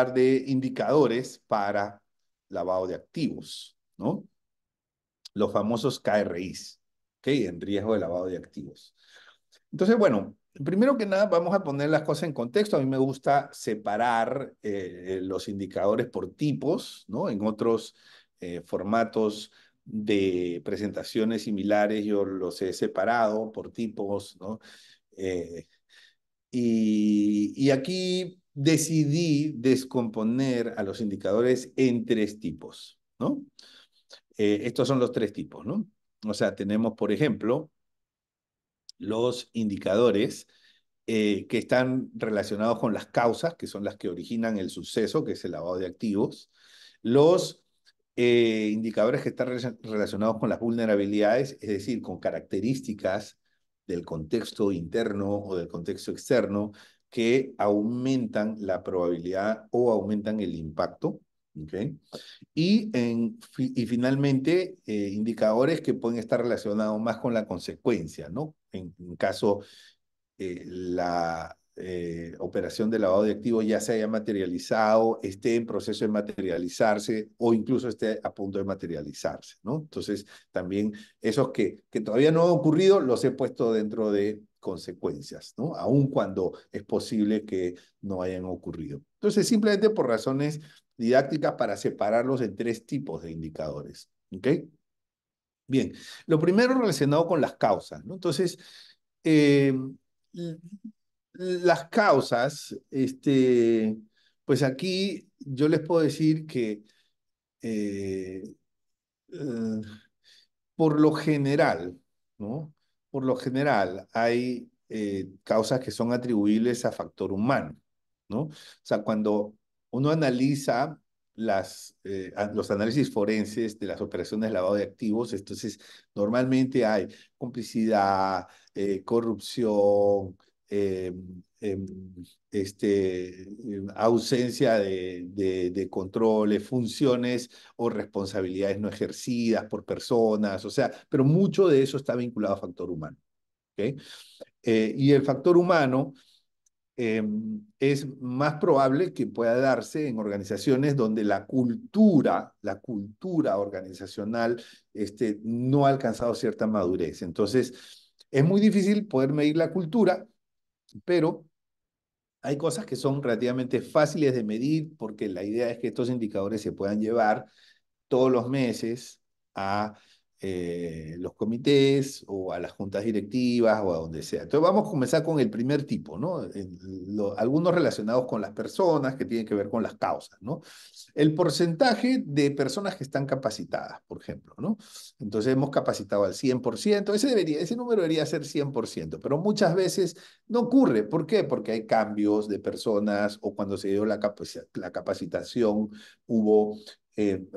hablar de indicadores para lavado de activos, ¿no? Los famosos KRIs, ¿ok? En riesgo de lavado de activos. Entonces, bueno, primero que nada vamos a poner las cosas en contexto. A mí me gusta separar los indicadores por tipos, ¿no? En otros formatos de presentaciones similares yo los he separado por tipos, ¿no? Eh, y aquí decidí descomponer a los indicadores en tres tipos, ¿no? Estos son los tres tipos, ¿no? O sea, tenemos, por ejemplo, los indicadores que están relacionados con las causas, que son las que originan el suceso, que es el lavado de activos, los indicadores que están relacionados con las vulnerabilidades, es decir, con características del contexto interno o del contexto externo que aumentan la probabilidad o aumentan el impacto. ¿Okay? Y finalmente, indicadores que pueden estar relacionados más con la consecuencia, ¿no? En caso la operación de lavado de activos ya se haya materializado, esté en proceso de materializarse o incluso esté a punto de materializarse, ¿no? Entonces, también esos que todavía no han ocurrido, los he puesto dentro de consecuencias, ¿no? Aun cuando es posible que no hayan ocurrido. Entonces, simplemente por razones didácticas para separarlos en tres tipos de indicadores, ¿ok? Bien, lo primero relacionado con las causas, ¿no? Entonces, eh, las causas, pues aquí yo les puedo decir que eh, eh, por lo general, ¿no? Por lo general hay causas que son atribuibles a factor humano, ¿no? O sea, cuando uno analiza los análisis forenses de las operaciones de lavado de activos, entonces normalmente hay complicidad, corrupción, eh, em, ausencia de controles, funciones o responsabilidades no ejercidas por personas, o sea, pero mucho de eso está vinculado a factor humano. ¿Okay? Y el factor humano es más probable que pueda darse en organizaciones donde la cultura organizacional no ha alcanzado cierta madurez. Entonces, es muy difícil poder medir la cultura, pero hay cosas que son relativamente fáciles de medir porque la idea es que estos indicadores se puedan llevar todos los meses a los comités o a las juntas directivas o a donde sea. Entonces vamos a comenzar con el primer tipo, ¿no? Algunos relacionados con las personas que tienen que ver con las causas, ¿no? El porcentaje de personas que están capacitadas, por ejemplo, ¿no? Entonces hemos capacitado al 100%, ese número debería ser 100%, pero muchas veces no ocurre. ¿Por qué? Porque hay cambios de personas o cuando se dio la capacitación hubo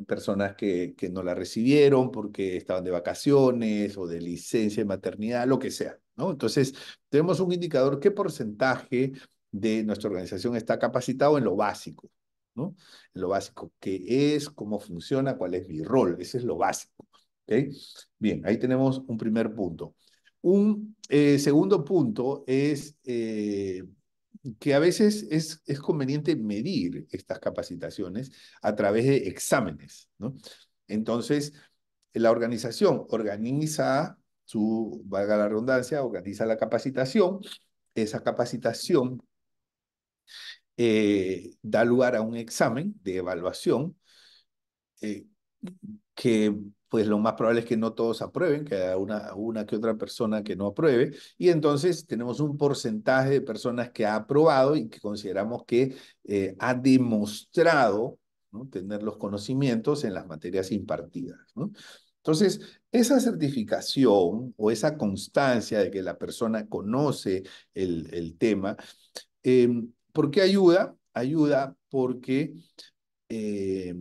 personas que no la recibieron porque estaban de vacaciones o de licencia de maternidad, lo que sea, ¿no? Entonces, tenemos un indicador, qué porcentaje de nuestra organización está capacitado en lo básico, ¿no? En lo básico, qué es, cómo funciona, cuál es mi rol, ese es lo básico, ¿ok? Bien, ahí tenemos un primer punto. Un segundo punto es que a veces es conveniente medir estas capacitaciones a través de exámenes, ¿no? Entonces, la organización organiza valga la redundancia, organiza la capacitación, esa capacitación da lugar a un examen de evaluación eh, que pues lo más probable es que no todos aprueben, que haya una que otra persona que no apruebe, y entonces tenemos un porcentaje de personas que ha aprobado y que consideramos que ha demostrado, ¿no? Tener los conocimientos en las materias impartidas, ¿no? Entonces, esa certificación o esa constancia de que la persona conoce el tema, ¿por qué ayuda? Ayuda porque eh,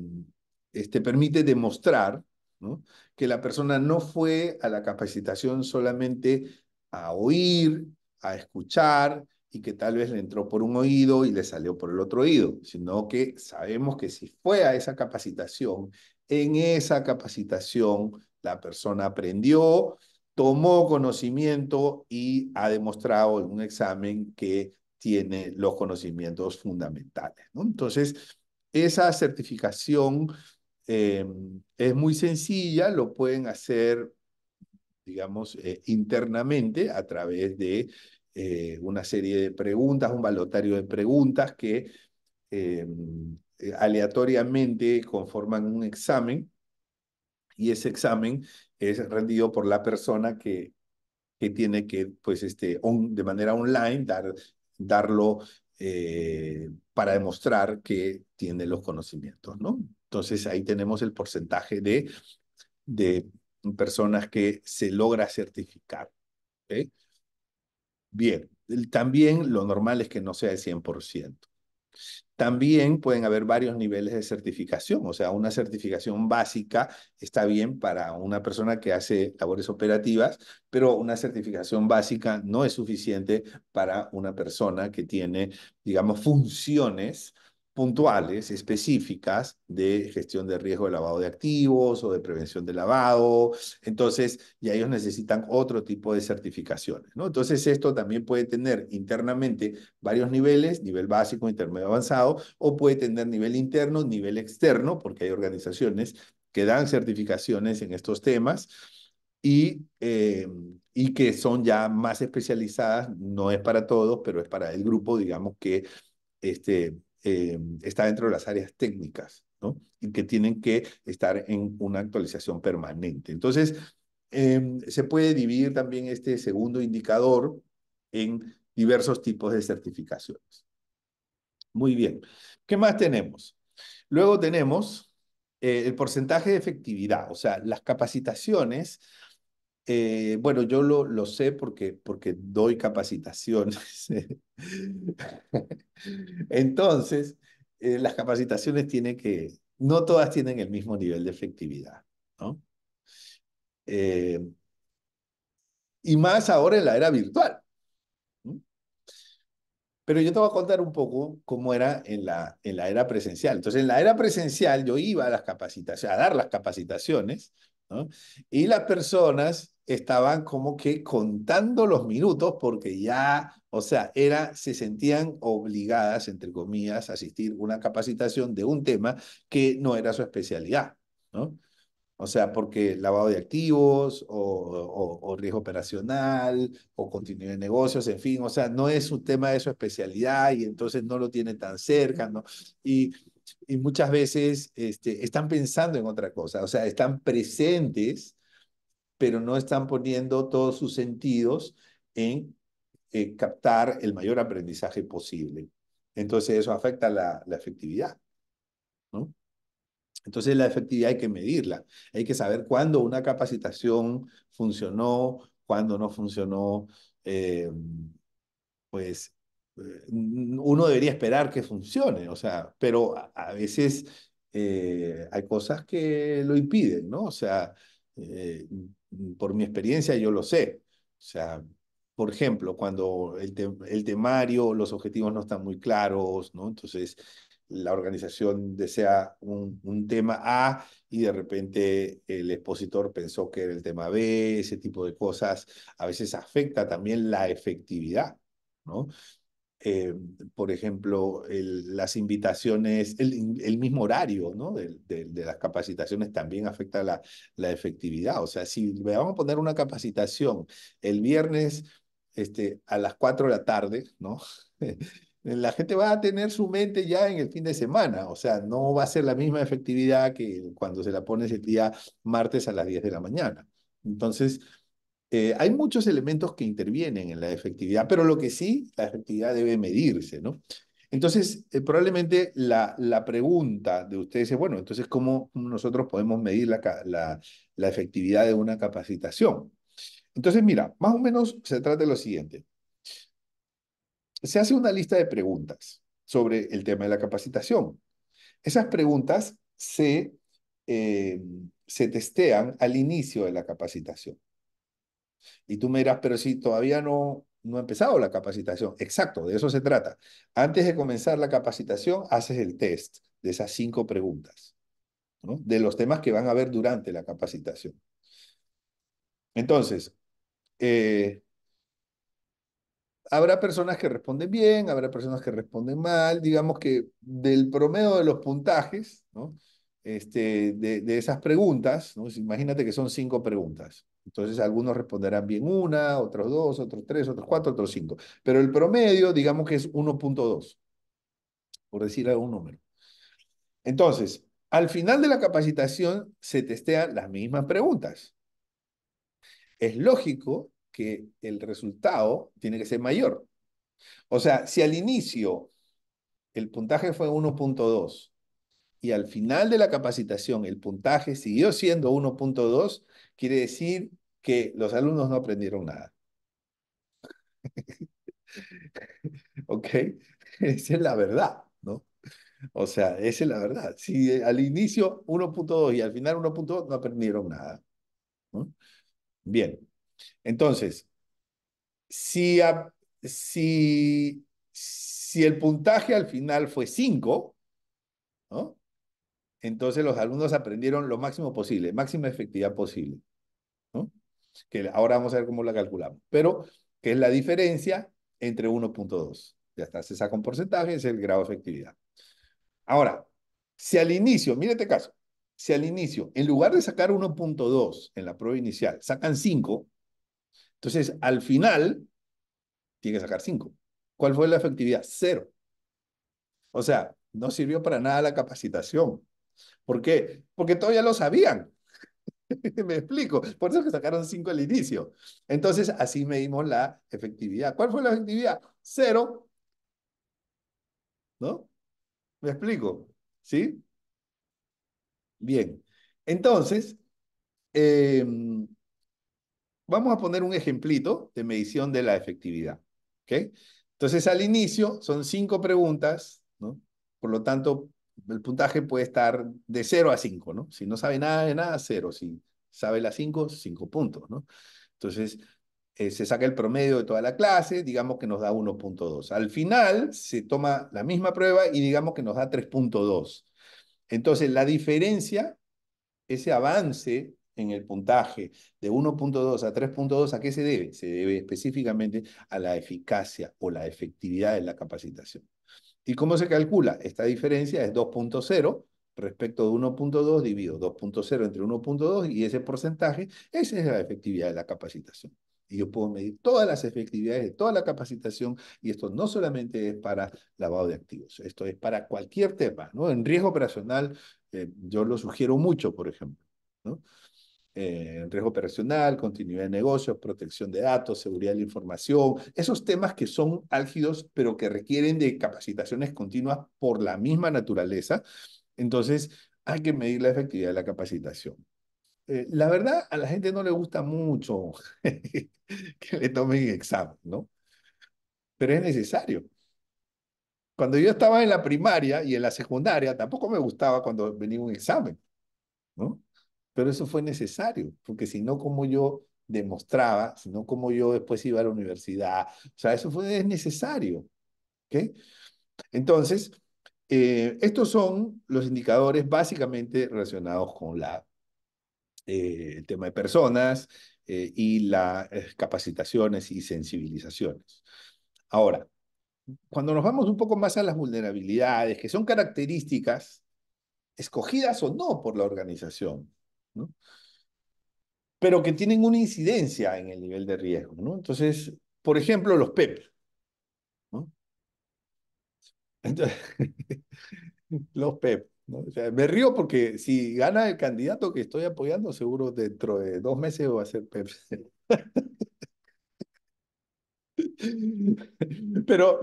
permite demostrar, ¿no? Que la persona no fue a la capacitación solamente a oír, a escuchar, y que tal vez le entró por un oído y le salió por el otro oído, sino que sabemos que si fue a esa capacitación, en esa capacitación la persona aprendió, tomó conocimiento y ha demostrado en un examen que tiene los conocimientos fundamentales, ¿no? Entonces, esa certificación es muy sencilla, lo pueden hacer, digamos, internamente a través de una serie de preguntas, un balotario de preguntas que eh, aleatoriamente conforman un examen y ese examen es rendido por la persona que tiene que, pues, de manera online darlo para demostrar que tiene los conocimientos, ¿no? Entonces ahí tenemos el porcentaje de personas que se logra certificar. ¿Ok? Bien, también lo normal es que no sea el 100%. También pueden haber varios niveles de certificación, o sea, una certificación básica está bien para una persona que hace labores operativas, pero una certificación básica no es suficiente para una persona que tiene, digamos, funciones puntuales, específicas de gestión de riesgo de lavado de activos o de prevención de lavado. Entonces, ya ellos necesitan otro tipo de certificaciones, ¿no? Entonces, esto también puede tener internamente varios niveles, nivel básico, intermedio, avanzado, o puede tener nivel interno, nivel externo, porque hay organizaciones que dan certificaciones en estos temas y que son ya más especializadas, no es para todos, pero es para el grupo, digamos, que está dentro de las áreas técnicas, ¿no? Y que tienen que estar en una actualización permanente. Entonces, se puede dividir también este segundo indicador en diversos tipos de certificaciones. Muy bien. ¿Qué más tenemos? Luego tenemos el porcentaje de efectividad, o sea, las capacitaciones. Bueno, yo lo sé porque doy capacitaciones. Entonces, las capacitaciones no todas tienen el mismo nivel de efectividad, ¿no? Eh, y más ahora en la era virtual, ¿no? Pero yo te voy a contar un poco cómo era en la era presencial. Entonces, en la era presencial yo iba a las capacitaciones, a dar las capacitaciones, ¿no? Y las personas estaban como que contando los minutos porque ya, o sea, se sentían obligadas, entre comillas, a asistir a una capacitación de un tema que no era su especialidad, ¿no? O sea, porque lavado de activos o riesgo operacional o continuidad de negocios, en fin, o sea, no es un tema de su especialidad y entonces no lo tiene tan cerca, ¿no? Y, y muchas veces están pensando en otra cosa, o sea, están presentes, pero no están poniendo todos sus sentidos en captar el mayor aprendizaje posible. Entonces eso afecta la efectividad, ¿no? Entonces la efectividad hay que medirla, hay que saber cuándo una capacitación funcionó, cuándo no funcionó, eh, pues uno debería esperar que funcione, o sea, pero a veces hay cosas que lo impiden, ¿no? O sea, eh, por mi experiencia yo lo sé. O sea, por ejemplo, cuando el temario, los objetivos no están muy claros, ¿no? Entonces, la organización desea un tema A y de repente el expositor pensó que era el tema B, ese tipo de cosas a veces afecta también la efectividad, ¿no? Eh, por ejemplo, las invitaciones, el mismo horario, ¿no? De las capacitaciones también afecta la efectividad. O sea, si le vamos a poner una capacitación el viernes a las 4 de la tarde, ¿no? La gente va a tener su mente ya en el fin de semana, o sea, no va a ser la misma efectividad que cuando se la pones el día martes a las 10 de la mañana. Entonces, hay muchos elementos que intervienen en la efectividad, pero lo que sí, la efectividad debe medirse, ¿no? Entonces, probablemente la pregunta de ustedes es, bueno, entonces, ¿cómo nosotros podemos medir la efectividad de una capacitación? Entonces, mira, más o menos se trata de lo siguiente. Se hace una lista de preguntas sobre el tema de la capacitación. Esas preguntas eh, se testean al inicio de la capacitación. Y tú me dirás, pero si todavía no ha empezado la capacitación. Exacto, de eso se trata. Antes de comenzar la capacitación, haces el test de esas 5 preguntas, ¿no? De los temas que van a ver durante la capacitación. Entonces, eh, habrá personas que responden bien, habrá personas que responden mal, digamos que del promedio de los puntajes, ¿no? De esas preguntas, ¿no? Imagínate que son 5 preguntas. Entonces, algunos responderán bien una, otros dos, otros tres, otros cuatro, otros cinco. Pero el promedio, digamos que es 1,2, por decir algún número. Entonces, al final de la capacitación se testean las mismas preguntas. Es lógico que el resultado tiene que ser mayor. O sea, si al inicio el puntaje fue 1,2 y al final de la capacitación el puntaje siguió siendo 1,2, quiere decir que los alumnos no aprendieron nada. ¿Ok? Esa es la verdad, ¿no? O sea, esa es la verdad. Si al inicio 1,2 y al final 1,2 no aprendieron nada, ¿no? Bien, entonces, si, si el puntaje al final fue 5, ¿no? Entonces los alumnos aprendieron lo máximo posible, máxima efectividad posible, ¿no? Que ahora vamos a ver cómo la calculamos, pero que es la diferencia entre 1,2. Ya está, se saca un porcentaje, es el grado de efectividad. Ahora, si al inicio, mire este caso, si al inicio, en lugar de sacar 1,2 en la prueba inicial, sacan 5, entonces al final tiene que sacar 5. ¿Cuál fue la efectividad? Cero. O sea, no sirvió para nada la capacitación. ¿Por qué? Porque todavía lo sabían. Me explico. Por eso que sacaron 5 al inicio. Entonces, así medimos la efectividad. ¿Cuál fue la efectividad? Cero, ¿no? Me explico. ¿Sí? Bien. Entonces, eh, vamos a poner un ejemplito de medición de la efectividad. ¿Ok? Entonces, al inicio son 5 preguntas, ¿no? Por lo tanto, el puntaje puede estar de 0 a 5, ¿no? Si no sabe nada de nada, 0. Si sabe las 5, 5 puntos, ¿no? Entonces, se saca el promedio de toda la clase, digamos que nos da 1,2. Al final, se toma la misma prueba y digamos que nos da 3,2. Entonces, la diferencia, ese avance en el puntaje de 1,2 a 3,2, ¿a qué se debe? Se debe específicamente a la eficacia o la efectividad de la capacitación. ¿Y cómo se calcula? Esta diferencia es 2,0 respecto de 1,2 dividido 2,0 entre 1,2 y ese porcentaje, esa es la efectividad de la capacitación. Y yo puedo medir todas las efectividades de toda la capacitación y esto no solamente es para lavado de activos, esto es para cualquier tema, ¿no? En riesgo operacional, yo lo sugiero mucho, por ejemplo, ¿no? Riesgo operacional, continuidad de negocios, protección de datos, seguridad de la información, esos temas que son álgidos, pero que requieren de capacitaciones continuas por la misma naturaleza. Entonces, hay que medir la efectividad de la capacitación. La verdad, a la gente no le gusta mucho que le tomen examen, ¿no? Pero es necesario. Cuando yo estaba en la primaria y en la secundaria, tampoco me gustaba cuando venía un examen, ¿no? Pero eso fue necesario, porque si no, como yo demostraba, si no, como yo después iba a la universidad, o sea, eso fue necesario, ¿ok? Entonces, estos son los indicadores básicamente relacionados con el tema de personas y las capacitaciones y sensibilizaciones. Ahora, cuando nos vamos un poco más a las vulnerabilidades, que son características escogidas o no por la organización, ¿no? Pero que tienen una incidencia en el nivel de riesgo, ¿no? Entonces, por ejemplo, los PEP, ¿no? Entonces, los PEP, ¿no? O sea, me río porque si gana el candidato que estoy apoyando, seguro dentro de 2 meses va a ser PEP. Pero,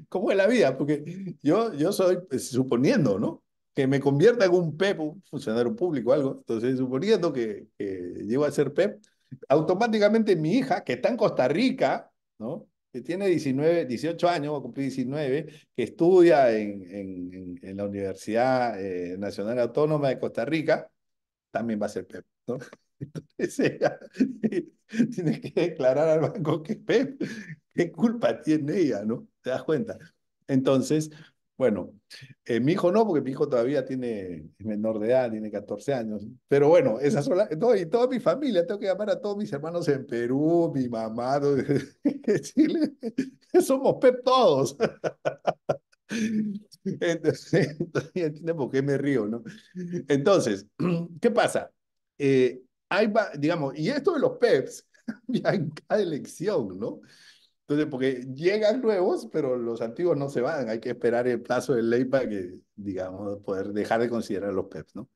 ¿cómo es la vida? Porque yo soy, pues, suponiendo, ¿no? Que me convierta en un PEP, un funcionario público o algo. Entonces, suponiendo que llego a ser PEP, automáticamente mi hija, que está en Costa Rica, ¿no? Que tiene 19, 18 años, va a cumplir 19, que estudia en la Universidad Nacional Autónoma de Costa Rica, también va a ser PEP, ¿no? Entonces ella tiene que declarar al banco que es PEP. ¿Qué culpa tiene ella, no? ¿Te das cuenta? Entonces, Bueno, mi hijo no, porque mi hijo todavía es menor de edad, tiene 14 años. Pero bueno, esas son y toda mi familia, tengo que llamar a todos mis hermanos en Perú, mi mamá, decirle, somos PEP todos. Entonces, ya entienden por qué me río, ¿no? Entonces, ¿qué pasa? Digamos, y esto de los PEPs cambia en cada elección, ¿no? Entonces, porque llegan nuevos, pero los antiguos no se van. Hay que esperar el plazo de ley para que, digamos, poder dejar de considerar los PEPs, ¿no?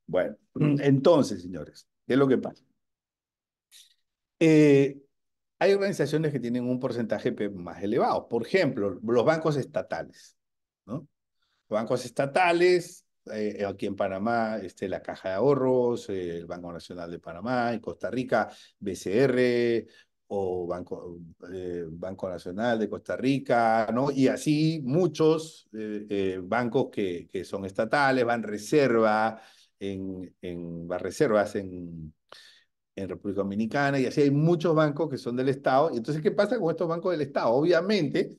Bueno, entonces, señores, ¿qué es lo que pasa? Eh, Hay organizaciones que tienen un porcentaje PEP más elevado. Por ejemplo, los bancos estatales, ¿no? Bancos estatales, aquí en Panamá, la Caja de Ahorros, el Banco Nacional de Panamá, en Costa Rica, BCR o Banco Nacional de Costa Rica, ¿no? Y así muchos bancos que son estatales, Banreserva, Banreservas en República Dominicana, y así hay muchos bancos que son del Estado. Y entonces, ¿qué pasa con estos bancos del Estado? Obviamente,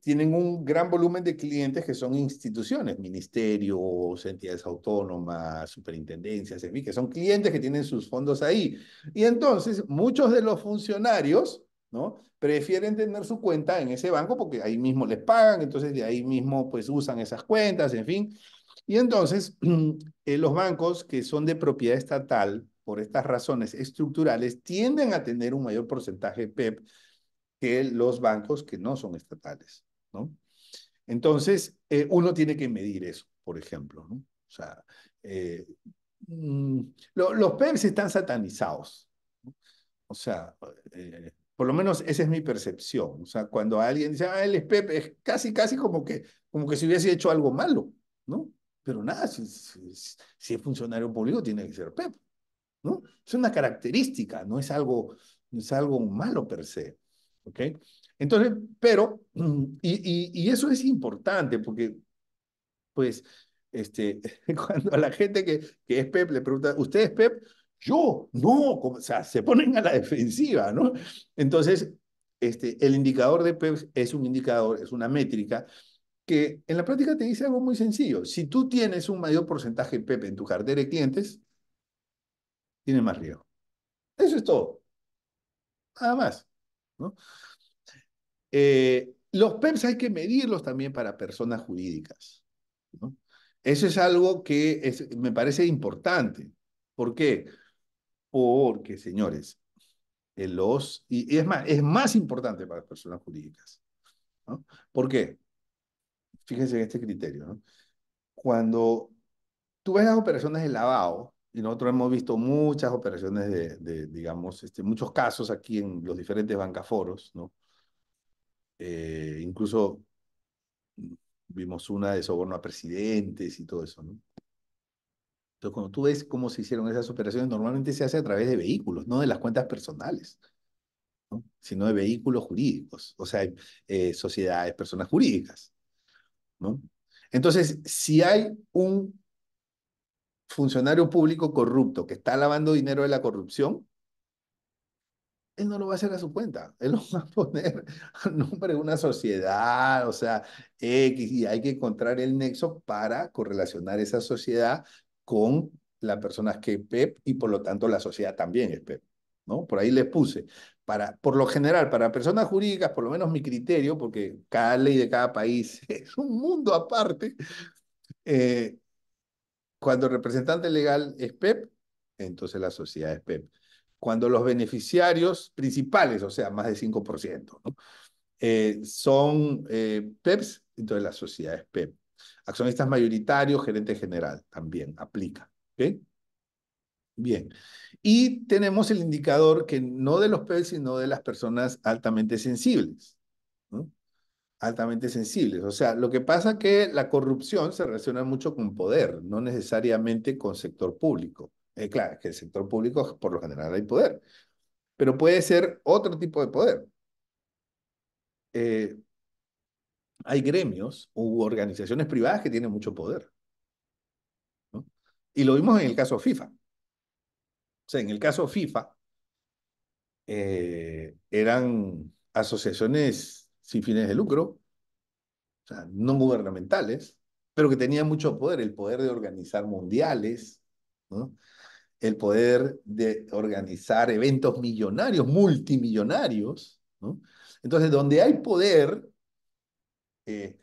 tienen un gran volumen de clientes que son instituciones, ministerios, entidades autónomas, superintendencias, en fin, que son clientes que tienen sus fondos ahí. Y entonces muchos de los funcionarios, ¿no? Prefieren tener su cuenta en ese banco porque ahí mismo les pagan, entonces de ahí mismo pues usan esas cuentas, en fin. Y entonces los bancos que son de propiedad estatal, por estas razones estructurales, tienden a tener un mayor porcentaje de PEP que los bancos que no son estatales, ¿no? Entonces, uno tiene que medir eso, por ejemplo, ¿no? O sea, eh, mm, los PEPs están satanizados, ¿no? O sea, por lo menos esa es mi percepción. O sea, cuando alguien dice, ah, él es PEP, es casi, casi como que si hubiese hecho algo malo, ¿no? Pero nada, si es funcionario público, tiene que ser PEP, ¿no? Es una característica, no es algo malo per se, ¿ok? Entonces, pero, y eso es importante porque, pues, cuando a la gente que es PEP le pregunta, ¿usted es PEP? Yo, no, o sea, se ponen a la defensiva, ¿no? Entonces, el indicador de PEP es un indicador, es una métrica que en la práctica te dice algo muy sencillo. Si tú tienes un mayor porcentaje de PEP en tu cartera de clientes, tienes más riesgo. Eso es todo. Nada más, ¿no? Los PEPs hay que medirlos también para personas jurídicas, ¿no? Eso es algo que me parece importante. ¿Por qué? Porque, señores, y es más importante para las personas jurídicas, ¿no? ¿Por qué? Fíjense en este criterio, ¿no? Cuando tú ves las operaciones de lavado, y nosotros hemos visto muchas operaciones digamos, muchos casos aquí en los diferentes bancaforos, ¿no? Incluso vimos una de soborno a presidentes y todo eso, ¿no? Entonces, cuando tú ves cómo se hicieron esas operaciones, normalmente se hace a través de vehículos, no de las cuentas personales, ¿no? Sino de vehículos jurídicos, o sea, sociedades, personas jurídicas, ¿no? Entonces, si hay un funcionario público corrupto que está lavando dinero de la corrupción, él no lo va a hacer a su cuenta, él lo va a poner a nombre de una sociedad, o sea, X, y hay que encontrar el nexo para correlacionar esa sociedad con las personas que es PEP y por lo tanto la sociedad también es PEP, ¿no? Por ahí les puse. Por lo general, para personas jurídicas, por lo menos mi criterio, porque cada ley de cada país es un mundo aparte, eh, cuando el representante legal es PEP, entonces la sociedad es PEP. Cuando los beneficiarios principales, o sea, más de 5%, ¿no? Son PEPs, entonces la sociedad es PEP. Accionistas mayoritarios, gerente general, también aplica. ¿Ok? Bien. Y tenemos el indicador que no de los PEPs, sino de las personas altamente sensibles, ¿no? Altamente sensibles. O sea, lo que pasa es que la corrupción se relaciona mucho con poder, no necesariamente con sector público. Claro, que el sector público por lo general hay poder, pero puede ser otro tipo de poder. Eh, Hay gremios u organizaciones privadas que tienen mucho poder, ¿no? Y lo vimos en el caso FIFA. O sea, en el caso FIFA eran asociaciones sin fines de lucro o sea, no gubernamentales, pero que tenían mucho poder, el poder de organizar mundiales, ¿no? El poder de organizar eventos millonarios, multimillonarios, ¿no? Entonces, donde hay poder, eh,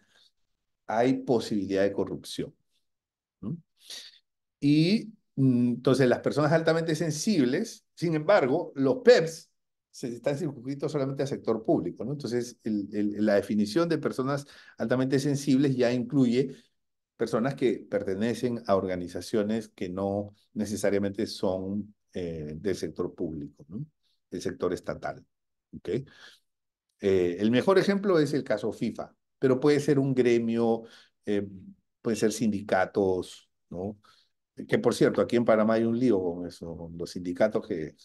hay posibilidad de corrupción, ¿no? Y entonces las personas altamente sensibles, sin embargo, los PEPs se están circunscritos solamente al sector público, ¿no? Entonces, la definición de personas altamente sensibles ya incluye personas que pertenecen a organizaciones que no necesariamente son del sector público, ¿no? Del sector estatal. ¿Okay? El mejor ejemplo es el caso FIFA, pero puede ser un gremio, eh, puede ser sindicatos, ¿no? Que por cierto, aquí en Panamá hay un lío con eso, con los sindicatos que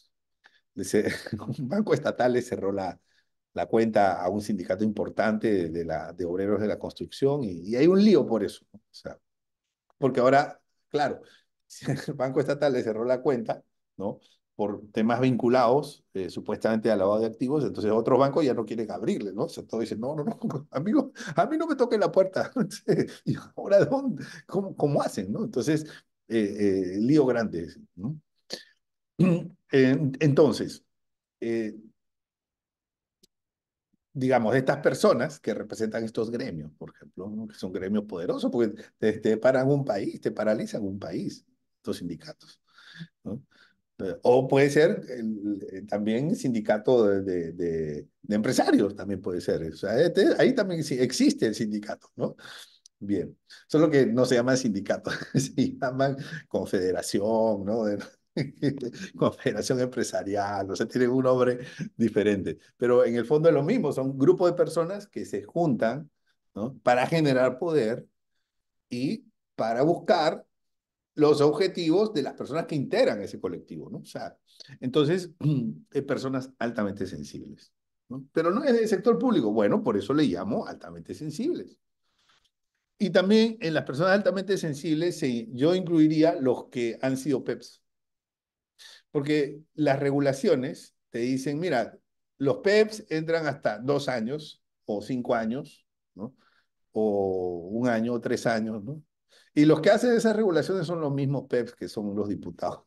un banco estatal le cerró la cuenta a un sindicato importante de obreros de la construcción y hay un lío por eso, ¿no? O sea, porque ahora, claro, si el Banco Estatal le cerró la cuenta, ¿no? Por temas vinculados supuestamente al lavado de activos, entonces otros bancos ya no quieren abrirle, ¿no? O sea, todos dicen, no, no, no, amigo, a mí no me toquen la puerta. ¿Y ahora dónde? ¿Cómo hacen, no? Entonces, lío grande, ¿no? Entonces, eh, digamos, estas personas que representan estos gremios, por ejemplo, ¿no? Que son gremios poderosos, porque te paran un país, te paralizan un país, estos sindicatos, ¿no? O puede ser también sindicato de empresarios, también puede ser. O sea, ahí también sí existe el sindicato, ¿no? Bien, solo que no se llama sindicato, se llaman confederación, ¿no? Confederación empresarial, o sea, tienen un nombre diferente, pero en el fondo es lo mismo, son un grupo de personas que se juntan, ¿no? Para generar poder y para buscar los objetivos de las personas que integran ese colectivo, ¿no? O sea, entonces, personas altamente sensibles, ¿no? Pero no es del sector público, bueno, por eso le llamo altamente sensibles. Y también en las personas altamente sensibles, sí, yo incluiría los que han sido PEPs, porque las regulaciones te dicen, mira, los PEPs entran hasta 2 años o 5 años, ¿no? O un año o 3 años, ¿no? Y los que hacen esas regulaciones son los mismos PEPs que son los diputados.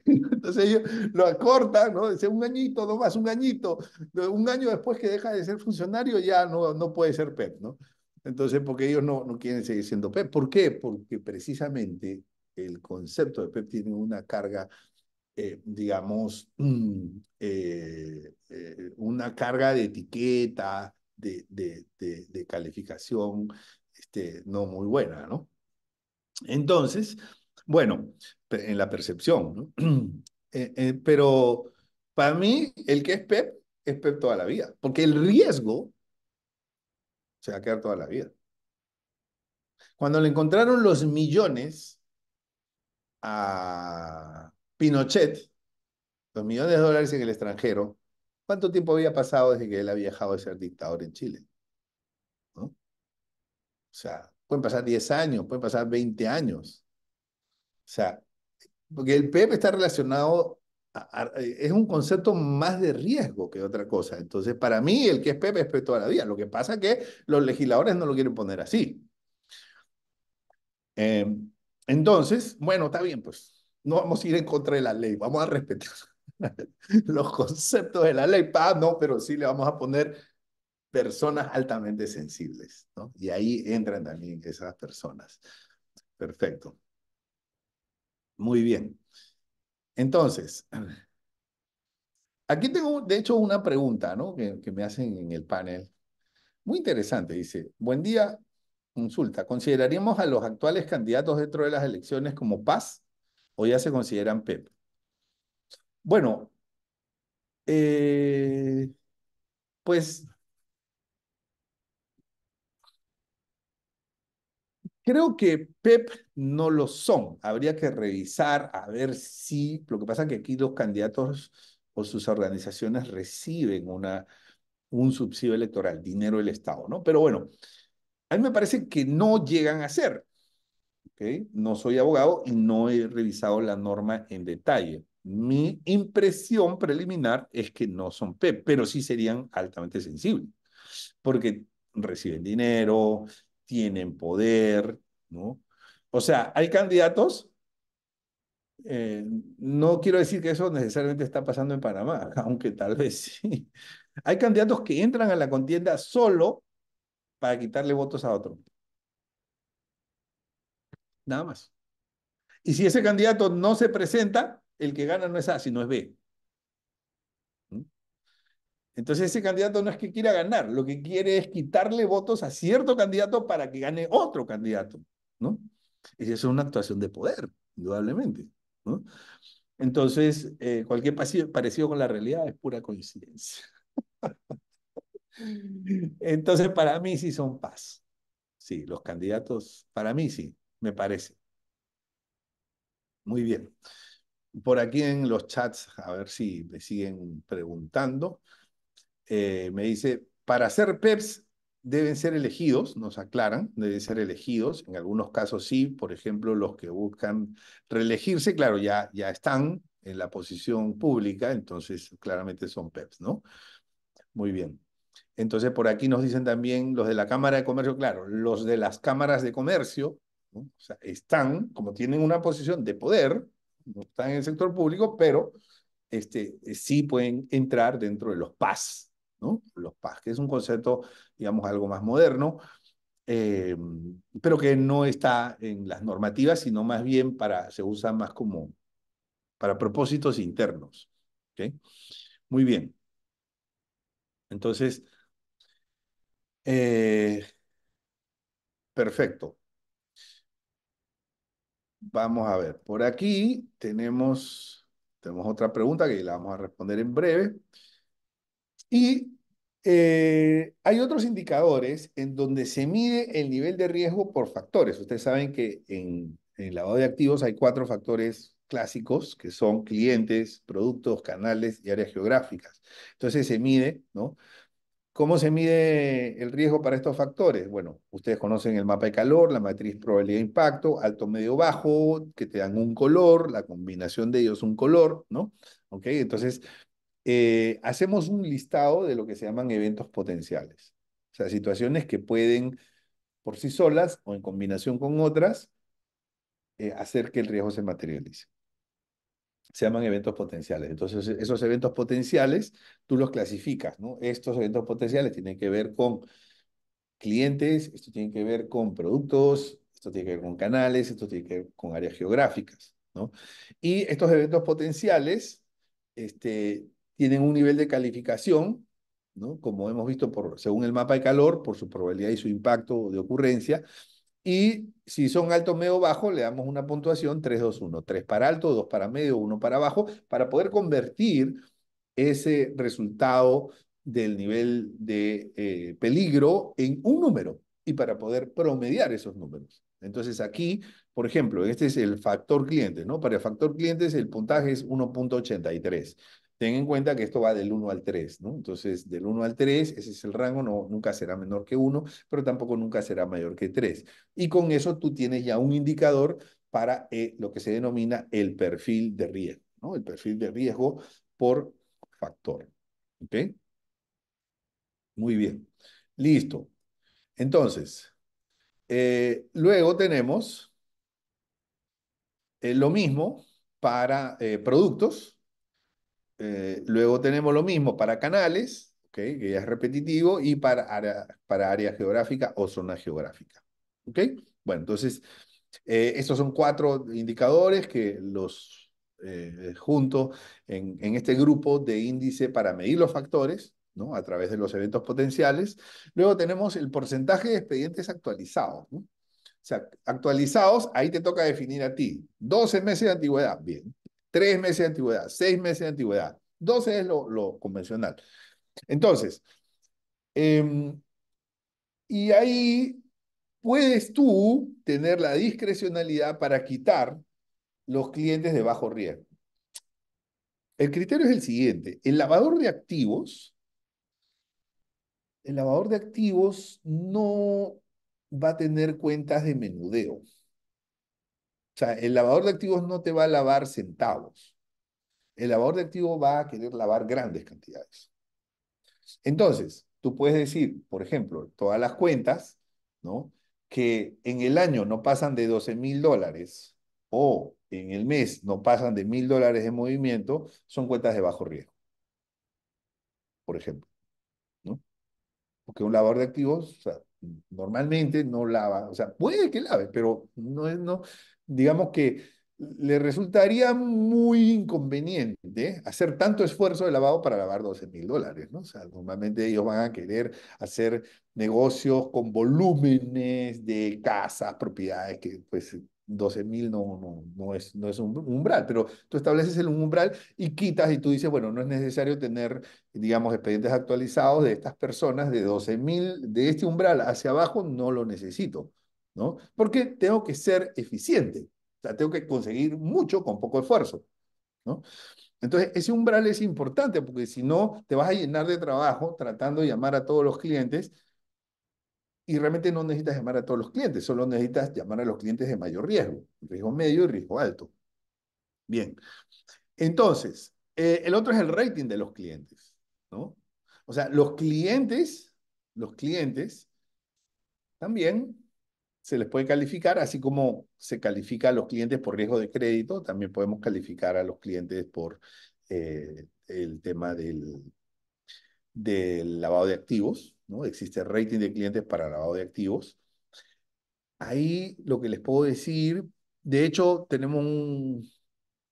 Entonces ellos lo acortan, ¿no? Dice un añito, no más, un añito. Un año después que deja de ser funcionario ya no puede ser PEP, ¿no? Entonces, porque ellos no quieren seguir siendo PEP. ¿Por qué? Porque precisamente el concepto de PEP tiene una carga, digamos, una carga de etiqueta, de calificación, no muy buena, ¿no? Entonces, bueno, en la percepción, ¿no? Pero para mí, el que es PEP toda la vida, porque el riesgo se va a quedar toda la vida. Cuando le encontraron los millones a Pinochet, los millones de dólares en el extranjero, ¿cuánto tiempo había pasado desde que él había dejado de ser dictador en Chile? ¿No? O sea, pueden pasar 10 años, pueden pasar 20 años. O sea, porque el PEP está relacionado, es un concepto más de riesgo que otra cosa. Entonces, para mí, el que es PEP es PEP toda la vida. Lo que pasa es que los legisladores no lo quieren poner así. Eh, entonces, bueno, está bien, pues no vamos a ir en contra de la ley, vamos a respetar los conceptos de la ley. No, pero sí le vamos a poner personas altamente sensibles, ¿no? Y ahí entran también esas personas. Perfecto. Muy bien. Entonces, aquí tengo, de hecho, una pregunta, ¿no? Que me hacen en el panel. Muy interesante, dice. Buen día, consulta. ¿Consideraríamos a los actuales candidatos dentro de las elecciones como paz o ya se consideran PEP? Bueno, eh, pues creo que PEP no lo son. Habría que revisar a ver si, lo que pasa es que aquí los candidatos o sus organizaciones reciben un subsidio electoral, dinero del Estado, ¿no? Pero bueno, a mí me parece que no llegan a ser, ¿ok? No soy abogado y no he revisado la norma en detalle. Mi impresión preliminar es que no son PEP, pero sí serían altamente sensibles. porque reciben dinero, tienen poder, ¿no? O sea, hay candidatos, eh, no quiero decir que eso necesariamente está pasando en Panamá, aunque tal vez sí. Hay candidatos que entran a la contienda solo para quitarle votos a otro, nada más. Y si ese candidato no se presenta, el que gana no es A, sino es B. ¿Mm? Entonces ese candidato no es que quiera ganar, lo que quiere es quitarle votos a cierto candidato para que gane otro candidato, ¿no? Y eso es una actuación de poder, indudablemente, ¿no? Entonces, cualquier parecido con la realidad es pura coincidencia. Entonces, para mí sí son paz. Sí, los candidatos, para mí sí, me parece. Muy bien. Por aquí en los chats, a ver si me siguen preguntando. Me dice, para ser PEPs deben ser elegidos, nos aclaran, deben ser elegidos. En algunos casos sí, por ejemplo, los que buscan reelegirse, claro, ya están en la posición pública, entonces claramente son PEPs, ¿no? Muy bien. Entonces, por aquí nos dicen también los de la Cámara de Comercio, claro, los de las cámaras de comercio, ¿no? O sea, están, como tienen una posición de poder, no están en el sector público, pero sí pueden entrar dentro de los PAS, ¿no? Los PAS, que es un concepto, digamos, algo más moderno, eh, pero que no está en las normativas, sino más bien se usa más como para propósitos internos. ¿Ok? Muy bien. Entonces, eh, perfecto. Vamos a ver. Por aquí tenemos otra pregunta que la vamos a responder en breve. Y hay otros indicadores en donde se mide el nivel de riesgo por factores. Ustedes saben que en lavado de activos hay cuatro factores clásicos que son clientes, productos, canales y áreas geográficas. Entonces se mide, ¿no? ¿Cómo se mide el riesgo para estos factores? Bueno, ustedes conocen el mapa de calor, la matriz probabilidad de impacto, alto, medio, bajo, que te dan un color, la combinación de ellos un color, ¿no? ¿Ok? Entonces, hacemos un listado de lo que se llaman eventos potenciales. O sea, situaciones que pueden por sí solas o en combinación con otras hacer que el riesgo se materialice. Se llaman eventos potenciales. Entonces, esos eventos potenciales tú los clasificas, ¿no? Estos eventos potenciales tienen que ver con clientes, esto tiene que ver con productos, esto tiene que ver con canales, esto tiene que ver con áreas geográficas, ¿no? Y estos eventos potenciales tienen un nivel de calificación, ¿no? Como hemos visto según el mapa de calor, por su probabilidad y su impacto de ocurrencia. Y si son alto, medio, bajo, le damos una puntuación 3, 2, 1. 3 para alto, 2 para medio, 1 para bajo, para poder convertir ese resultado del nivel de peligro en un número y para poder promediar esos números. Entonces aquí, por ejemplo, este es el factor cliente, ¿no? Para el factor clientes el puntaje es 1.83. Ten en cuenta que esto va del 1 al 3, ¿no? Entonces, del 1 al 3, ese es el rango, no, nunca será menor que 1, pero tampoco nunca será mayor que 3. Y con eso tú tienes ya un indicador para lo que se denomina el perfil de riesgo, ¿no? El perfil de riesgo por factor. ¿Ok? Muy bien. Listo. Entonces, luego tenemos lo mismo para productos. Luego tenemos lo mismo para canales, ¿ok? Que ya es repetitivo, y para área geográfica o zona geográfica. ¿Ok? Bueno, entonces, estos son cuatro indicadores que los junto en este grupo de índice para medir los factores, ¿no? A través de los eventos potenciales. Luego tenemos el porcentaje de expedientes actualizados, ¿no? O sea, actualizados, ahí te toca definir a ti. 12 meses de antigüedad, bien. 3 meses de antigüedad, 6 meses de antigüedad. 12 es lo convencional. Entonces, eh, y ahí puedes tú tener la discrecionalidad para quitar los clientes de bajo riesgo. El criterio es el siguiente. El lavador de activos no va a tener cuentas de menudeo. O sea, el lavador de activos no te va a lavar centavos. El lavador de activos va a querer lavar grandes cantidades. Entonces, tú puedes decir, por ejemplo, todas las cuentas, ¿no? Que en el año no pasan de $12,000 o en el mes no pasan de $1,000 de movimiento, son cuentas de bajo riesgo, por ejemplo, ¿no? Porque un lavador de activos, o sea, normalmente no lava, o sea, puede que lave, pero no es, no, digamos que le resultaría muy inconveniente hacer tanto esfuerzo de lavado para lavar $12,000, ¿no? O sea, normalmente ellos van a querer hacer negocios con volúmenes de casas, propiedades, que pues 12,000 no es un umbral, pero tú estableces el umbral y quitas y tú dices, bueno, no es necesario tener digamos, expedientes actualizados de estas personas de 12,000, de este umbral hacia abajo, no lo necesito, ¿no? Porque tengo que ser eficiente, o sea, tengo que conseguir mucho con poco esfuerzo, ¿no? Entonces, ese umbral es importante porque si no, te vas a llenar de trabajo tratando de llamar a todos los clientes y realmente no necesitas llamar a todos los clientes, solo necesitas llamar a los clientes de mayor riesgo medio y riesgo alto. Bien, entonces, el otro es el rating de los clientes, ¿no? O sea, los clientes también se les puede calificar, así como se califica a los clientes por riesgo de crédito, también podemos calificar a los clientes por el tema del lavado de activos, ¿no? Existe rating de clientes para lavado de activos. Ahí lo que les puedo decir, de hecho, tenemos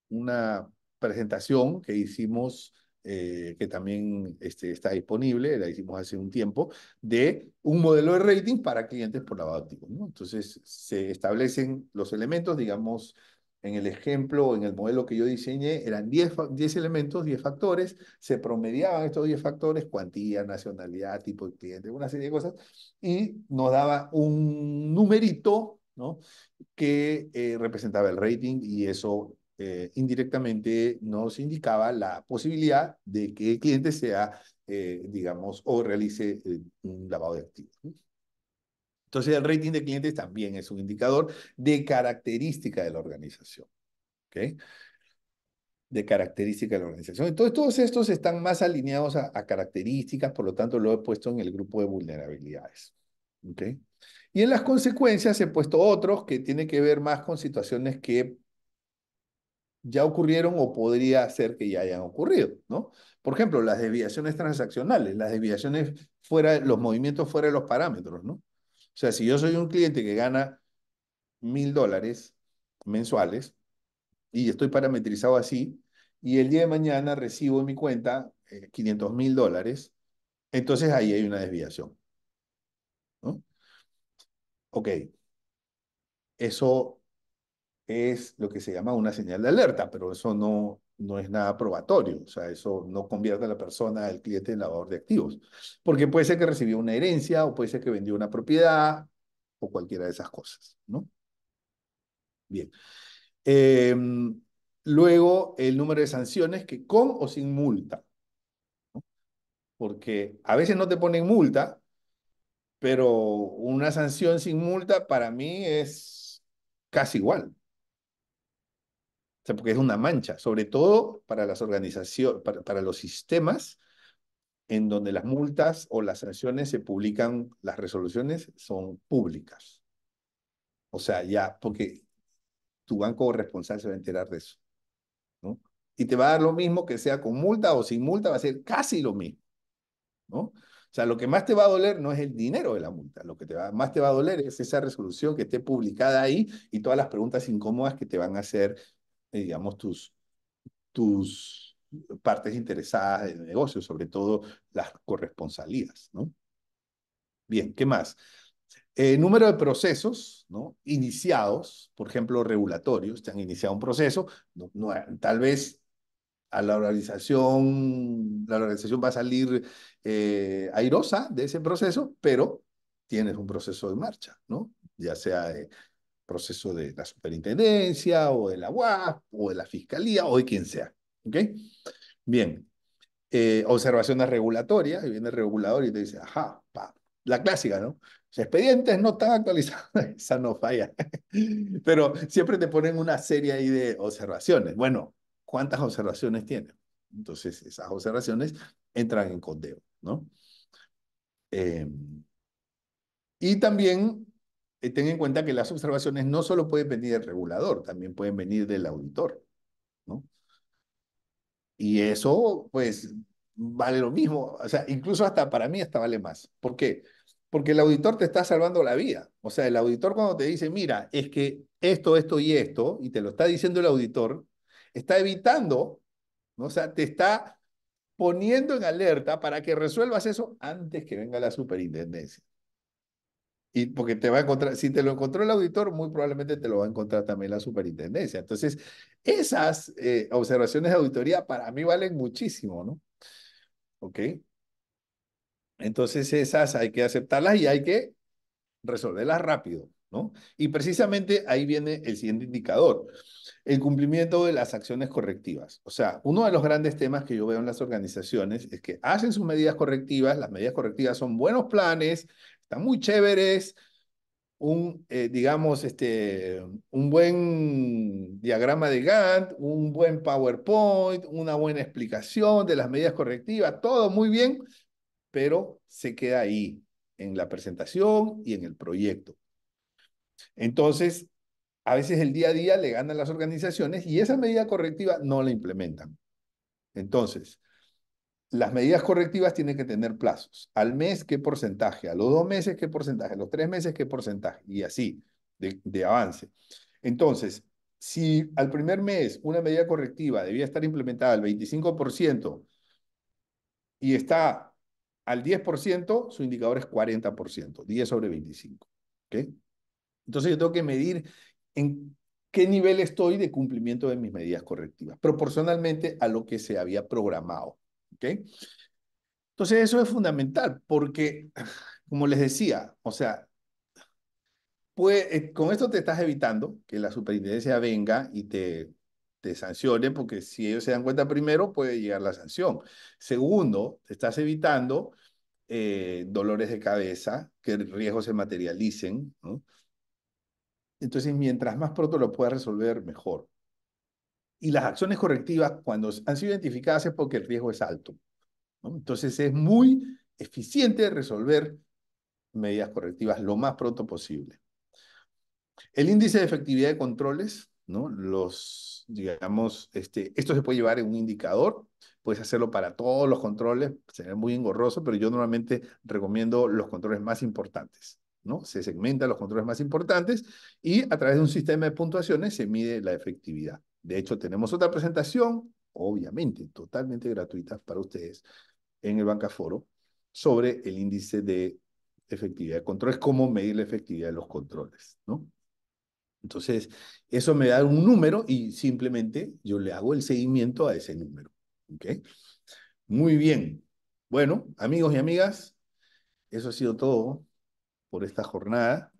una presentación que hicimos, que también está disponible, la hicimos hace un tiempo, de un modelo de rating para clientes por lavado de activos, ¿no? Entonces, se establecen los elementos, digamos, en el ejemplo, en el modelo que yo diseñé, eran 10 elementos, 10 factores, se promediaban estos 10 factores, cuantía, nacionalidad, tipo de cliente, una serie de cosas, y nos daba un numerito, ¿no? Que representaba el rating y eso indirectamente nos indicaba la posibilidad de que el cliente sea, digamos, o realice un lavado de activos, ¿no? Entonces, el rating de clientes también es un indicador de característica de la organización, ¿ok? De característica de la organización. Entonces, todos estos están más alineados a características, por lo tanto, lo he puesto en el grupo de vulnerabilidades, ¿ok? Y en las consecuencias he puesto otros que tienen que ver más con situaciones que ya ocurrieron o podría ser que ya hayan ocurrido, ¿no? Por ejemplo, las desviaciones transaccionales, las desviaciones fuera, los movimientos fuera de los parámetros, ¿no? O sea, si yo soy un cliente que gana $1,000 mensuales y estoy parametrizado así, y el día de mañana recibo en mi cuenta $500,000, entonces ahí hay una desviación, ¿no? Ok, eso es lo que se llama una señal de alerta, pero eso no es nada probatorio, o sea, eso no convierte a la persona, al cliente, en lavador de activos, porque puede ser que recibió una herencia o puede ser que vendió una propiedad o cualquiera de esas cosas, ¿no? Bien. Eh, Luego, el número de sanciones que con o sin multa, porque a veces no te ponen multa, pero una sanción sin multa para mí es casi igual. O sea, porque es una mancha, sobre todo para las organizaciones, para los sistemas en donde las multas o las sanciones se publican, las resoluciones son públicas. O sea, ya, porque tu banco responsable se va a enterar de eso, ¿no? Y te va a dar lo mismo que sea con multa o sin multa, va a ser casi lo mismo, ¿no? O sea, lo que más te va a doler no es el dinero de la multa, lo que más te va a doler es esa resolución que esté publicada ahí y todas las preguntas incómodas que te van a hacer, digamos, tus partes interesadas del negocio, sobre todo las corresponsalías, ¿no? Bien, ¿qué más? Número de procesos, ¿no? Iniciados, por ejemplo, regulatorios, te han iniciado un proceso, tal vez a la organización va a salir airosa de ese proceso, pero tienes un proceso en marcha, ¿no? Ya sea proceso de la superintendencia o de la UAF o de la fiscalía o de quien sea, ¿ok? Bien, observaciones regulatorias, y viene el regulador y te dice, ajá, pa, la clásica, ¿no? Los expedientes no están actualizados, esa no falla. Pero siempre te ponen una serie ahí de observaciones. Bueno, ¿cuántas observaciones tienen? Entonces, esas observaciones entran en condeo, ¿no? Eh, y también ten en cuenta que las observaciones no solo pueden venir del regulador, también pueden venir del auditor, ¿no? Y eso, pues, vale lo mismo. O sea, incluso hasta para mí hasta vale más. ¿Por qué? Porque el auditor te está salvando la vida. O sea, el auditor cuando te dice, mira, es que esto y esto, y te lo está diciendo el auditor, está evitando, ¿no? O sea, te está poniendo en alerta para que resuelvas eso antes que venga la superintendencia. Y porque te va a encontrar, si te lo encontró el auditor, muy probablemente te lo va a encontrar también la superintendencia. Entonces, esas observaciones de auditoría para mí valen muchísimo, ¿no? ¿Ok? Entonces, esas hay que aceptarlas y hay que resolverlas rápido, ¿no? Y precisamente ahí viene el siguiente indicador, el cumplimiento de las acciones correctivas. O sea, uno de los grandes temas que yo veo en las organizaciones es que hacen sus medidas correctivas, las medidas correctivas son buenos planes, están muy chéveres, digamos, un buen diagrama de Gantt, un buen PowerPoint, una buena explicación de las medidas correctivas, todo muy bien, pero se queda ahí, en la presentación y en el proyecto. Entonces, a veces el día a día le ganan las organizaciones y esa medida correctiva no la implementan. Entonces, las medidas correctivas tienen que tener plazos. Al mes, ¿qué porcentaje? A los 2 meses, ¿qué porcentaje? A los 3 meses, ¿qué porcentaje? Y así, de avance. Entonces, si al primer mes una medida correctiva debía estar implementada al 25% y está al 10%, su indicador es 40%, 10 sobre 25. ¿Ok? Entonces yo tengo que medir en qué nivel estoy de cumplimiento de mis medidas correctivas, proporcionalmente a lo que se había programado. ¿Ok? Entonces eso es fundamental porque, como les decía, o sea, con esto te estás evitando que la superintendencia venga y te sancione, porque si ellos se dan cuenta primero, puede llegar la sanción. Segundo, te estás evitando dolores de cabeza, que riesgos se materialicen, ¿no? Entonces, mientras más pronto lo puedas resolver, mejor. Y las acciones correctivas, cuando han sido identificadas, es porque el riesgo es alto, ¿no? Entonces, es muy eficiente resolver medidas correctivas lo más pronto posible. El índice de efectividad de controles, ¿no? Digamos, esto se puede llevar en un indicador, puedes hacerlo para todos los controles, sería muy engorroso, pero yo normalmente recomiendo los controles más importantes, ¿no? Se segmentan los controles más importantes y a través de un sistema de puntuaciones se mide la efectividad. De hecho, tenemos otra presentación, obviamente, totalmente gratuita para ustedes, en el Bancaforo, sobre el índice de efectividad de controles, cómo medir la efectividad de los controles, ¿no? Entonces, eso me da un número y simplemente yo le hago el seguimiento a ese número. ¿Ok? Muy bien. Bueno, amigos y amigas, eso ha sido todo por esta jornada.